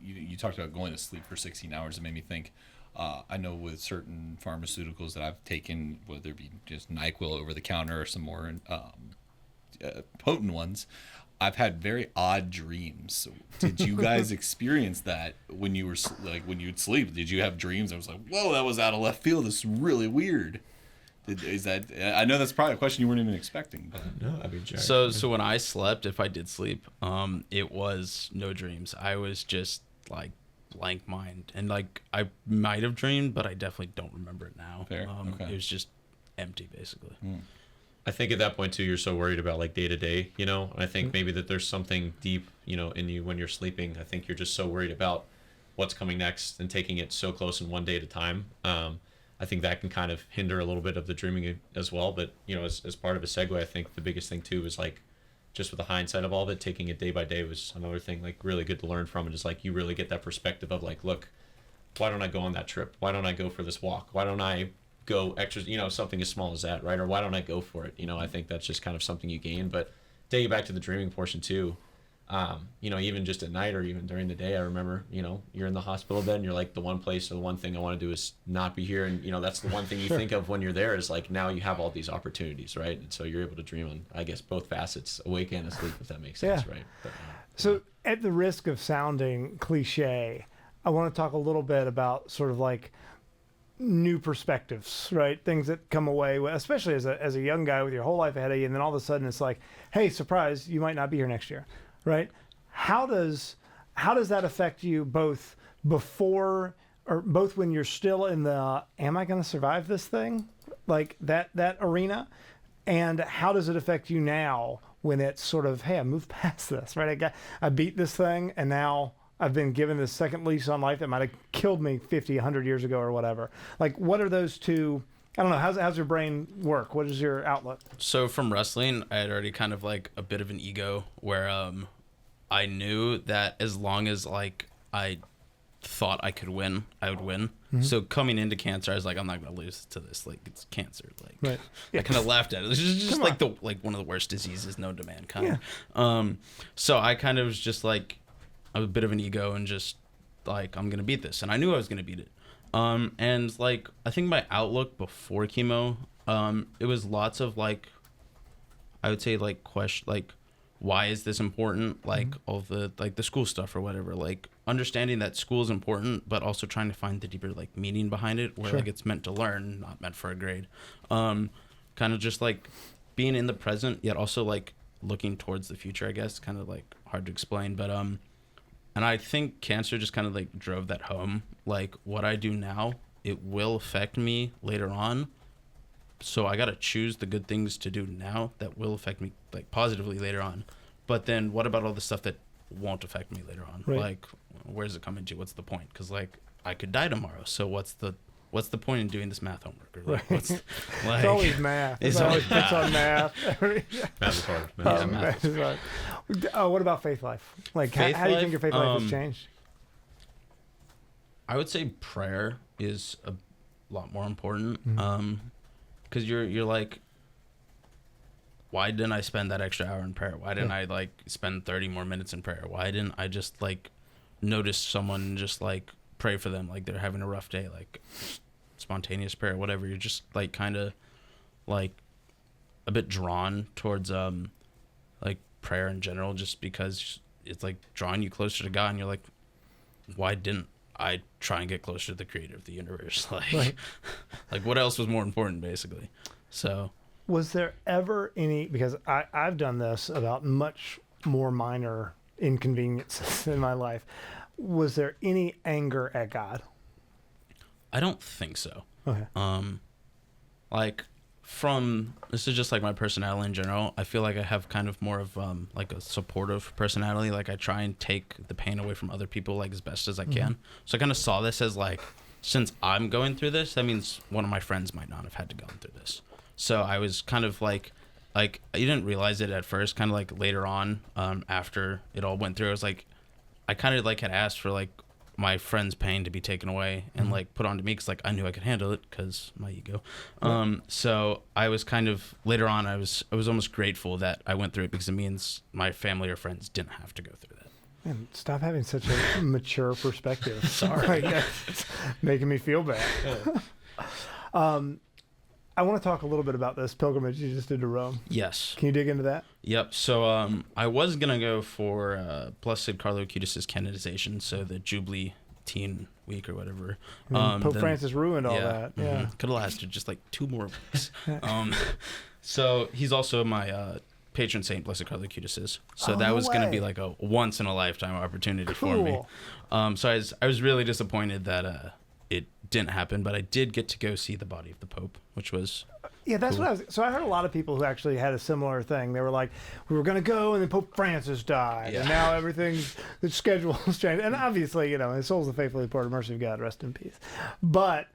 you talked about going to sleep for 16 hours. It made me think, I know with certain pharmaceuticals that I've taken, whether it be just NyQuil over the counter or some more potent ones, I've had very odd dreams. Did you guys experience that when you were like when you'd sleep? Did you have dreams? I was like, whoa, that was out of left field. This is really weird. Is that? I know that's probably a question you weren't even expecting. But No, I mean, So when I slept, if I did sleep, it was no dreams. I was just like blank mind, and like I might have dreamed, but I definitely don't remember it now. Fair. Okay. It was just empty, basically. I think at that point too, you're so worried about like day to day, you know, and I think maybe that there's something deep, you know, in you when you're sleeping. I think you're just so worried about what's coming next and taking it so close and one day at a time. I think that can kind of hinder a little bit of the dreaming as well. But, you know, as part of a segue, I think the biggest thing too is like, just with the hindsight of all of it, taking it day by day was another thing like really good to learn from. It is like, you really get that perspective of like, look, why don't I go on that trip? Why don't I go for this walk? Why don't I go extra, you know, something as small as that, right? Or why don't I go for it? You know, I think that's just kind of something you gain. But taking it back to the dreaming portion too, you know, even just at night or even during the day, I remember, you know, you're in the hospital bed and you're like, the one place or the one thing I want to do is not be here. And, you know, that's the one thing you think of when you're there is like, now you have all these opportunities, right? And so you're able to dream on, I guess, both facets, awake and asleep, if that makes sense, right? But, So at the risk of sounding cliche, I want to talk a little bit about sort of like new perspectives, right? Things that come away, especially as a young guy with your whole life ahead of you, and then all of a sudden it's like, hey, surprise, you might not be here next year, right? How does that affect you both before or both when you're still in the am I going to survive this thing, like that arena, and how does it affect you now when it's sort of, hey, I moved past this, right? I beat this thing, and now I've been given this second lease on life that might have killed me 50, 100 years ago or whatever. Like, what are those two? I don't know. How's your brain work? What is your outlook? So from wrestling, I had already kind of like a bit of an ego where I knew that as long as like I thought I could win, I would win. Mm-hmm. So coming into cancer, I was like, I'm not going to lose to this. Like, it's cancer. Like, right. Yeah. I kind of laughed at it. It's just like one of the worst diseases known to mankind. Yeah. So I kind of was just like a bit of an ego and just like, I'm going to beat this. And I knew I was going to beat it. And like, I think my outlook before chemo, it was lots of like, I would say like why is this important? Like all the, like the school stuff or whatever, like understanding that school is important, but also trying to find the deeper like meaning behind it where like it's meant to learn, not meant for a grade. Kind of just like being in the present, yet also like looking towards the future, I guess, kind of like hard to explain, but, and I think cancer just kind of like drove that home. Like what I do now, it will affect me later on. So I got to choose the good things to do now that will affect me like positively later on. But then what about all the stuff that won't affect me later on? Right. Like, where's it coming to? What's the point? Because like I could die tomorrow. So what's the point in doing this math homework? Or like, what's, like, it's always math. It's always picks on math. math is hard. Math is hard. What about faith life? Like, how do you think your faith life has changed? I would say prayer is a lot more important. Because you're like, why didn't I spend that extra hour in prayer? Why didn't I like spend 30 more minutes in prayer? Why didn't I just like notice someone and just like pray for them like they're having a rough day, like spontaneous prayer, whatever. You're just like kind of like a bit drawn towards like prayer in general, just because it's like drawing you closer to God, and you're like, why didn't I try and get closer to the creator of the universe? Like, like what else was more important, basically? So was there ever any, because I've done this about much more minor inconveniences in my life. Was there any anger at God? I don't think so. Okay. Like this is just like my personality in general. I feel like I have kind of more of like a supportive personality. Like I try and take the pain away from other people like as best as I can. So I kind of saw this as like, since I'm going through this, that means one of my friends might not have had to go through this. So I was kind of like you didn't realize it at first, kind of like later on, after it all went through, I was like, I kind of like had asked for like my friend's pain to be taken away and like put onto me, because like I knew I could handle it because my ego. So I was kind of later on, I was almost grateful that I went through it, because it means my family or friends didn't have to go through that. Man, stop having such a mature perspective. Sorry. It's making me feel bad. I want to talk a little bit about this pilgrimage you just did to Rome. Yes. Can you dig into that? Yep. So I was gonna go for Blessed Carlo Acutis' canonization, so the Jubilee teen week or whatever. Pope Francis ruined all that. Yeah. Could have lasted just like 2 more weeks. So he's also my patron saint, Blessed Carlo Acutis is. So that was gonna be like a once in a lifetime opportunity for me. So I was really disappointed that it didn't happen, but I did get to go see the body of the Pope, which was that's cool. what I was. So I heard a lot of people who actually had a similar thing. They were like, we were going to go, and then Pope Francis died, and now everything's, the schedule's changed. And obviously, his soul's the faithfully departed, mercy of God, rest in peace. But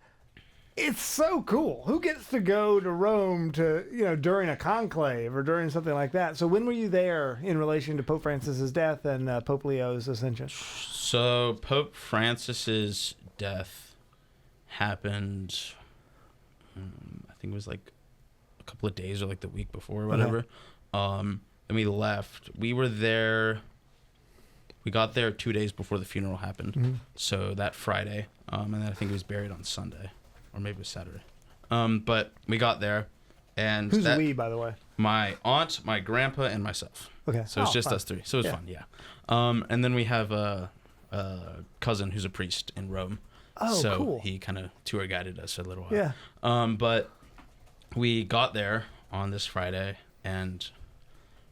it's so cool. Who gets to go to Rome to, during a conclave or during something like that? So when were you there in relation to Pope Francis's death and Pope Leo's ascension? So Pope Francis's death happened, I think it was like a couple of days or like the week before or whatever. And we left. We were there. We got there 2 days before the funeral happened. So that Friday, and then I think he was buried on Sunday, or maybe it was Saturday. But we got there, and who's we, by the way? My aunt, my grandpa, and myself. Okay. So it's just us 3. So it was fun, yeah. And then we have a cousin who's a priest in Rome. Oh, so cool. he kind of tour guided us a little while. Yeah. But we got there on this Friday, and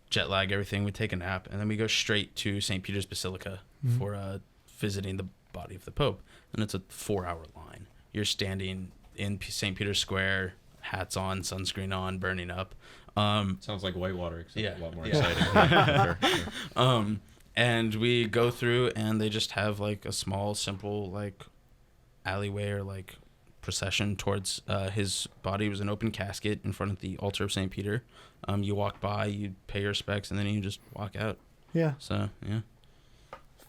jet lag, everything. We take a nap, and then we go straight to St. Peter's Basilica for visiting the body of the Pope. And it's a 4-hour line. You're standing in St. Peter's Square, hats on, sunscreen on, burning up. Sounds like Whitewater, except a lot more exciting. Sure. And we go through, and they just have like a small, simple like alleyway or like procession towards his body. It was an open casket in front of the altar of St. Peter. You walk by, you pay your respects, and then you just walk out. Yeah. So, yeah.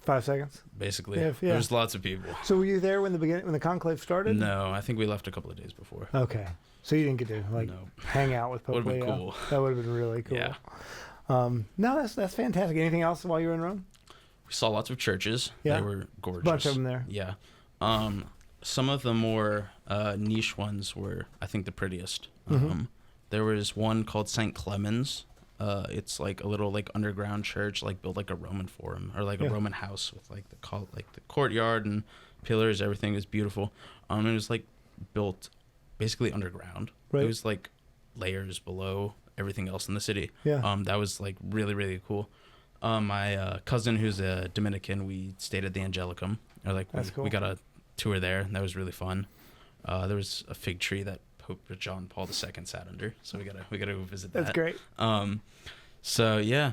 5 seconds? Basically. Yeah. There's lots of people. So were you there when the conclave started? No, I think we left a couple of days before. Okay. So you didn't get to hang out with Pope Would've been Leo? cool. That would have been really cool. Yeah. No, that's fantastic. Anything else while you were in Rome? We saw lots of churches. Yeah. They were gorgeous. Bunch of them there. Yeah. Some of the more niche ones were, I think, the prettiest. There was one called St. Clemens. It's like a little like underground church, like built like a Roman forum or like a Roman house with like the courtyard and pillars. Everything was beautiful. It was like built basically underground. Right. It was like layers below everything else in the city. Yeah. That was like really, really cool. My cousin, who's a Dominican, we stayed at the Angelicum. Or like we got a tour there, and that was really fun. There was a fig tree that Pope John Paul II sat under, so we gotta go visit that. That's great. So yeah,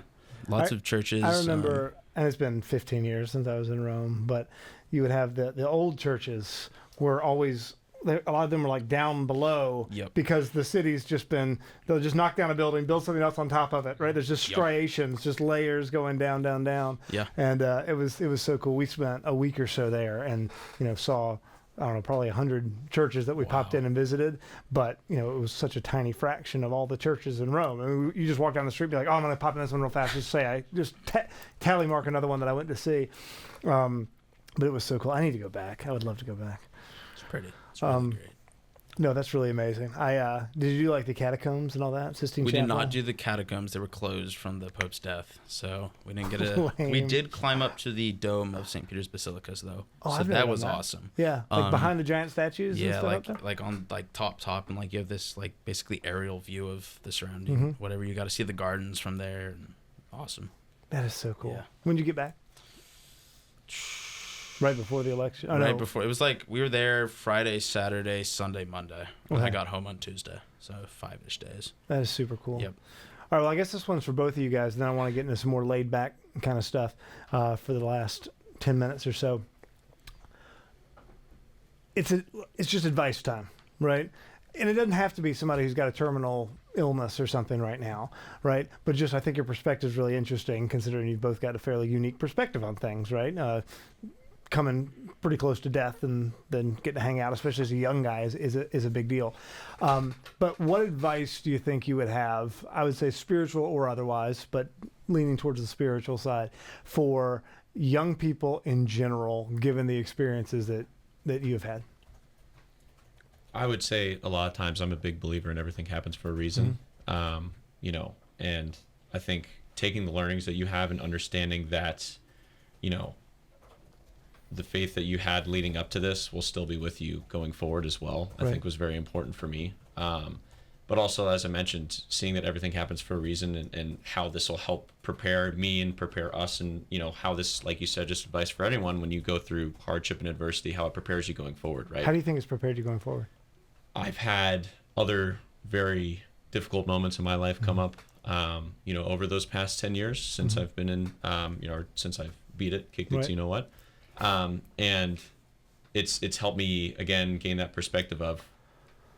lots of churches. I remember, and it's been 15 years since I was in Rome, but you would have the old churches were always, a lot of them were like down below because the city's just been, they'll just knock down a building, build something else on top of it, right? There's just striations, just layers going down, down, down. Yeah. And it was so cool. We spent a week or so there and, saw, I don't know, probably 100 churches that we popped in and visited. But, it was such a tiny fraction of all the churches in Rome. I mean, you just walk down the street and be like, oh, I'm going to pop in this one real fast. I tally mark another one that I went to see. But it was so cool. I need to go back. I would love to go back. It's pretty. It's really great. No, that's really amazing. Did you do like the catacombs and all that? Sistine We Chapel? did not do the catacombs. They were closed from the Pope's death, so we didn't get a. We did climb up to the dome of St. Peter's Basilicas, though. Oh, so I've never that done was that. awesome. Yeah, like behind the giant statues. Yeah, and stuff up there? like on like top, and like you have this like basically aerial view of the surrounding whatever. You got to see the gardens from there. And awesome. That is so cool. Yeah. When did you get back? Right before the election? Before. It was like we were there Friday, Saturday, Sunday, Monday. And I got home on Tuesday. so 5-ish days. That is super cool. Yep. All right, well, I guess this one's for both of you guys, and then I want to get into some more laid-back kind of stuff for the last 10 minutes or so. It's just advice time, right? And it doesn't have to be somebody who's got a terminal illness or something right now, right? But just I think your perspective is really interesting, considering you've both got a fairly unique perspective on things, right? Coming pretty close to death and then getting to hang out, especially as a young guy, is a big deal. But what advice do you think you would have, I would say spiritual or otherwise, but leaning towards the spiritual side, for young people in general, given the experiences that you've had? I would say a lot of times I'm a big believer in everything happens for a reason. You know, and I think taking the learnings that you have and understanding that, you know, the faith that you had leading up to this will still be with you going forward as well, I think was very important for me. But also, as I mentioned, seeing that everything happens for a reason and how this will help prepare me and prepare us, and, you know, how this, like you said, just advice for anyone when you go through hardship and adversity, how it prepares you going forward, right? How do you think it's prepared you going forward? I've had other very difficult moments in my life come up, you know, over those past 10 years since I've been in, you know, or since I've beat it, kicked it, you know what? And it's helped me again gain that perspective of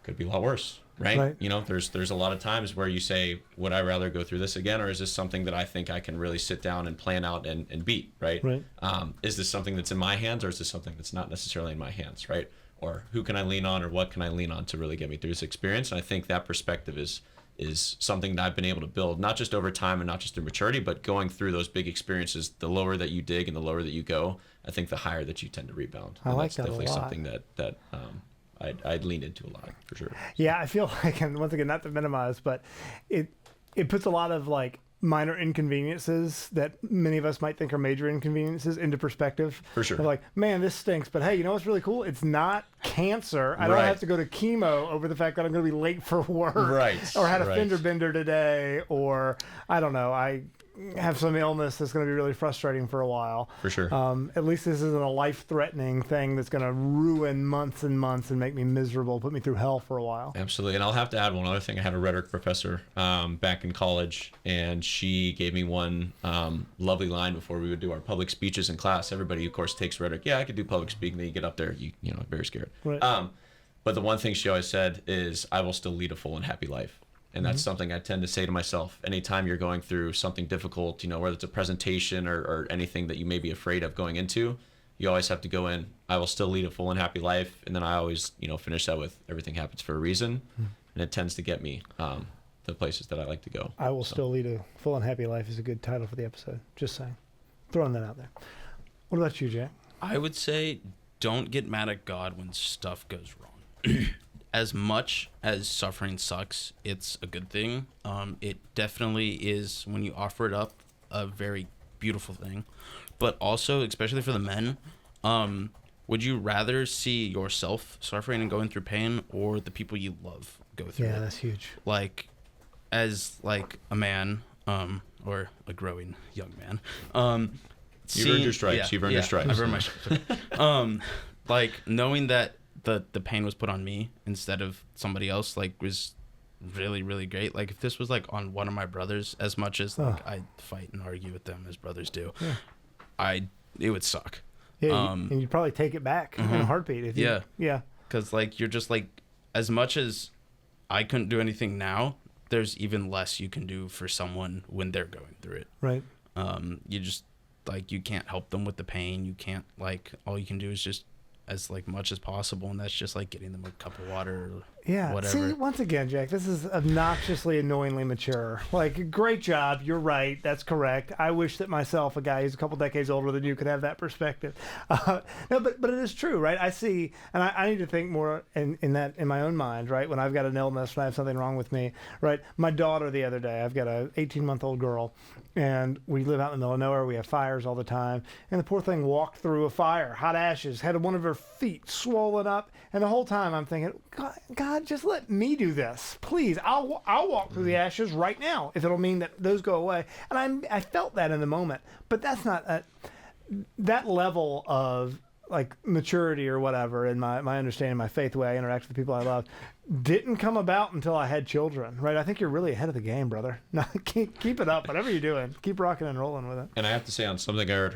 could be a lot worse, right? You know, there's a lot of times where you say, would I rather go through this again, or is this something that I think I can really sit down and plan out and beat, right? Is this something that's in my hands, or is this something that's not necessarily in my hands, right? Or who can I lean on, or what can I lean on to really get me through this experience? And I think that perspective is something that I've been able to build, not just over time and not just through maturity, but going through those big experiences. The lower that you dig and the lower that you go, I think the higher that you tend to rebound. I like that a lot. That's definitely something that I'd lean into a lot, for sure. Yeah, I feel like, and once again, not to minimize, but it puts a lot of like minor inconveniences that many of us might think are major inconveniences into perspective. For sure. Of like, man, this stinks, but hey, you know what's really cool? It's not cancer. I don't have to go to chemo over the fact that I'm going to be late for work. Or had a fender bender today, or I don't know, I have some illness that's going to be really frustrating for a while. For sure. At least this isn't a life-threatening thing that's going to ruin months and months and make me miserable, put me through hell for a while. Absolutely. And I'll have to add one other thing. I had a rhetoric professor back in college, and she gave me one lovely line before we would do our public speeches in class. Everybody, of course, takes rhetoric. Yeah, I could do public speaking. Then you get up there, you know, very scared. But the one thing she always said is, I will still lead a full and happy life. And that's something I tend to say to myself anytime you're going through something difficult, you know, whether it's a presentation or anything that you may be afraid of going into, you always have to go in, I will still lead a full and happy life. And then I always, you know, finish that with everything happens for a reason. And it tends to get me the places that I like to go. I will still lead a full and happy life is a good title for the episode. Just saying. Throwing that out there. What about you, Jack? I would say don't get mad at God when stuff goes wrong. As much as suffering sucks, it's a good thing. It definitely is, when you offer it up, a very beautiful thing. But also, especially for the men, would you rather see yourself suffering and going through pain, or the people you love go through it? Yeah, that's huge. Like, as like a man, or a growing young man, you've earned your stripes. You've earned your stripes. I've earned my stripes. Like knowing that the pain was put on me instead of somebody else, like, was really, really great. Like, if this was like on one of my brothers, as much as like I fight and argue with them as brothers do, it would suck. Yeah, and you'd probably take it back in a heartbeat. If you, yeah. Because like you're just like, as much as I couldn't do anything now, there's even less you can do for someone when they're going through it. Right. You just like, you can't help them with the pain. You can't, like, all you can do is just as like much as possible, and that's just like getting them a cup of water or whatever. See, once again, Jack, this is obnoxiously, annoyingly mature. Like, great job, you're right, that's correct. I wish that myself, a guy who's a couple decades older than you, could have that perspective. No, but it is true, right? I see, and I need to think more in my own mind, right? When I've got an illness, when I have something wrong with me, right? My daughter the other day, I've got a 18-month-old girl, and we live out in the middle of nowhere. We have fires all the time, and the poor thing walked through a fire, hot ashes, had one of her feet swollen up, and the whole time I'm thinking, God, just let me do this, please. I'll walk through the ashes right now if it'll mean that those go away. And I felt that in the moment, but that's not that level of like maturity or whatever in my understanding, my faith, the way I interact with the people I love, didn't come about until I had children, right? I think you're really ahead of the game, brother. No, keep it up. Whatever you're doing, keep rocking and rolling with it. And I have to say on something I heard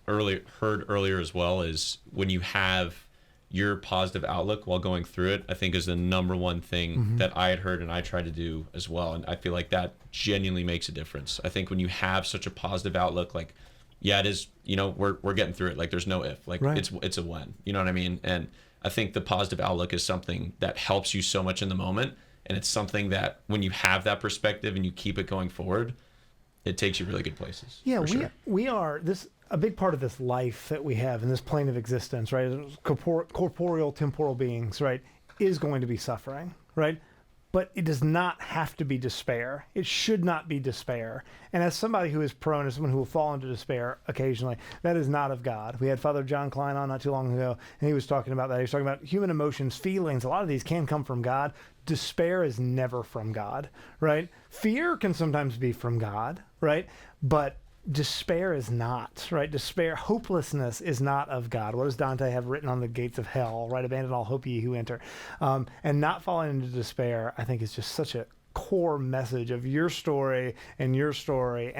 earlier as well is when you have your positive outlook while going through it, I think is the number one thing that I had heard and I try to do as well. And I feel like that genuinely makes a difference. I think when you have such a positive outlook, like, yeah, it is, we're getting through it. Like there's no if, like it's a when, you know what I mean? And I think the positive outlook is something that helps you so much in the moment. And it's something that when you have that perspective and you keep it going forward, it takes you really good places. Yeah, we are a big part of this life that we have in this plane of existence, right? Corporeal, temporal beings, right, is going to be suffering, right? But it does not have to be despair. It should not be despair. And as somebody who is prone, as someone who will fall into despair occasionally, that is not of God. We had Father John Klein on not too long ago, and he was talking about that. He was talking about human emotions, feelings. A lot of these can come from God. Despair is never from God, right? Fear can sometimes be from God, right? But despair is not, right? Despair, hopelessness is not of God. What does Dante have written on the gates of hell, right? Abandon all hope, ye who enter. And not falling into despair, I think, is just such a core message of your story and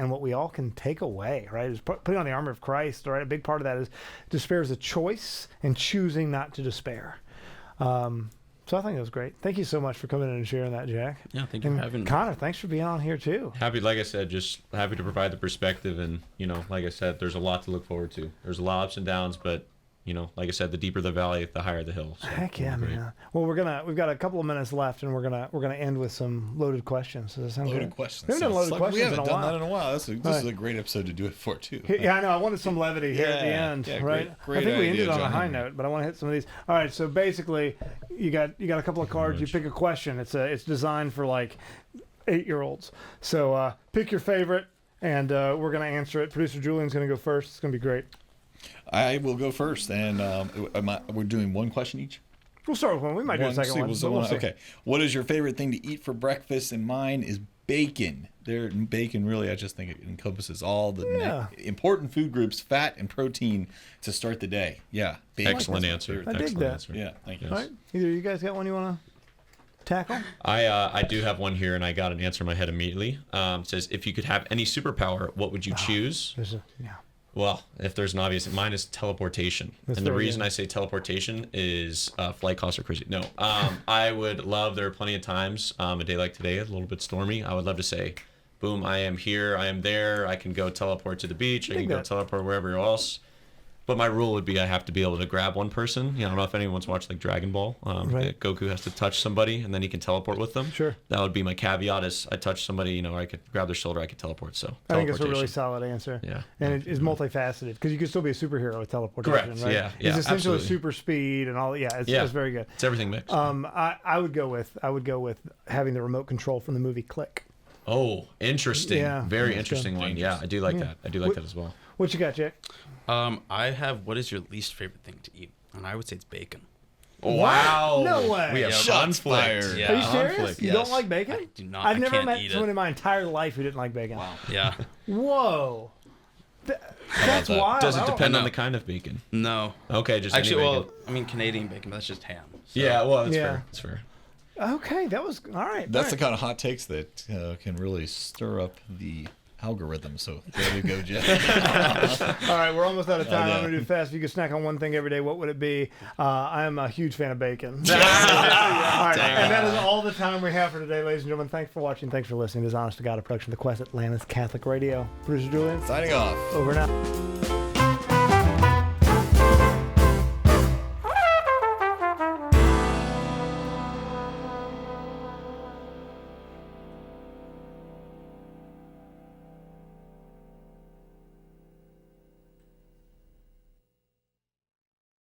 what we all can take away, right? Is putting on the armor of Christ, right? A big part of that is despair is a choice and choosing not to despair. So I think it was great. Thank you so much for coming in and sharing that, Jack. Yeah, thank you for having me. Connor, thanks for being on here too. Happy, like I said, just happy to provide the perspective. And, like I said, there's a lot to look forward to. There's a lot of ups and downs, but, like I said, the deeper the valley, the higher the hill. So Heck yeah, man. Well, we've got a couple of minutes left, and we're gonna end with some loaded questions. Does that sound Loaded good? questions. We haven't done loaded questions we haven't in a done while. that in a while. This is a great episode to do it for too. Yeah, I know. I wanted some levity here at the Yeah, end, yeah, right? great I think we idea, ended on a John. high note, but I want to hit some of these. All right, so basically, you got a couple of cards. You pick a question. It's designed for like 8-year-olds. So pick your favorite, and we're gonna answer it. Producer Julian's gonna go first. It's gonna be great. I will go first, and we're doing one question each. We'll start with one. We might do a second one. But we'll see. Okay. What is your favorite thing to eat for breakfast? And mine is bacon. Bacon really, I just think it encompasses all the important food groups, fat and protein, to start the day. Yeah. Bacon. Excellent answer. I dig Excellent that. answer. Yeah. Thank you. All right. Either of you guys got one you want to tackle? I do have one here, and I got an answer in my head immediately. It says, if you could have any superpower, what would you choose? Well, if there's an obvious, mine is teleportation. And the reason I say teleportation is flight costs are crazy. No, I would love, there are plenty of times, a day like today, a little bit stormy, I would love to say, boom, I am here, I am there, I can go teleport to the beach, I can go teleport wherever else. But my rule would be I have to be able to grab one person. I don't know if anyone's watched like Dragon Ball. Goku has to touch somebody and then he can teleport with them. Sure. That would be my caveat is I touch somebody, I could grab their shoulder, I could teleport. So I think it's a really solid answer. Yeah. And it is multifaceted because you can still be a superhero with teleportation. Correct. Right? Yeah. It's essentially absolutely. super speed and all. Yeah. It's very good. It's everything mixed. I would go with having the remote control from the movie Click. Oh, interesting. Yeah. Very interesting one. Yeah, I do like that. I do like that as well. What you got, Jack? I have what is your least favorite thing to eat? And I would say it's bacon. Wow. No way. We have Shots conflict. fired. Yeah. Are you serious? Conflict, You yes. don't like bacon? I do not. I've I never can't met eat someone it. in my entire life who didn't like bacon. Wow. Yeah. Whoa. That's that? wild. Does it I don't- depend on No. the kind of bacon? No. Okay, just Actually, any well, bacon. I mean Canadian bacon, but that's just ham. So. Yeah, well, that's Yeah. fair. That's fair. Okay, that was all right. That's all the kind of hot takes that can really stir up the algorithm. So there you go, Jeff. All right, we're almost out of time. yeah. I'm going to do fast. If you could snack on one thing every day, what would it be? I am a huge fan of bacon. All right, and that is all the time we have for today, ladies and gentlemen. Thanks for watching. Thanks for listening. This is Honest to God, a production of the Quest Atlantis Catholic Radio. Producer Julian, Signing off. over and out.